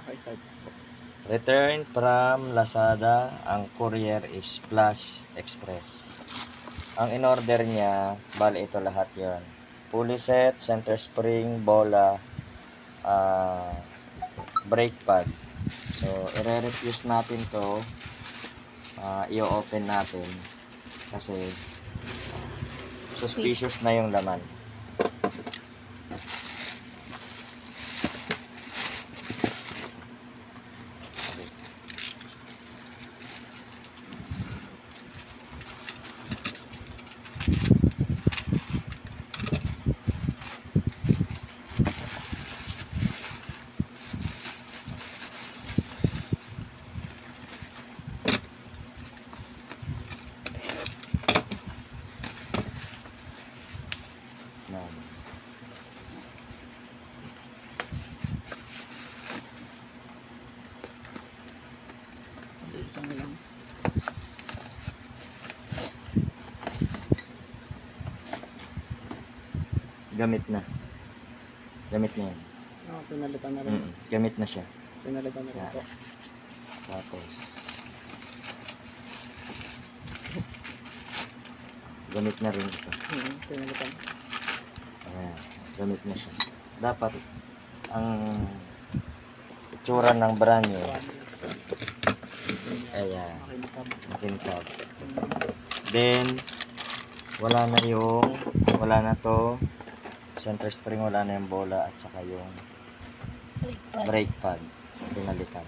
Okay, start. Return from Lazada, ang courier is Flash Express. Ang in-order niya, bali ito lahat yon. Pulley set, center spring, bola, brake pad. So, i-refuse natin to. I-open natin kasi suspicious na yung laman. Isang lang. Gamit na. Gamit na yan. Pinalitan na rin. Gamit na siya. Pinalitan na rin po. Tapos gamit na rin ito. Pinalitan. Ayan, gamit na siya. Dapat ang itsura ng brand new. Ayan, makintab. Then wala na to center spring, wala na yung bola at saka yung brake pad. So pinalitan.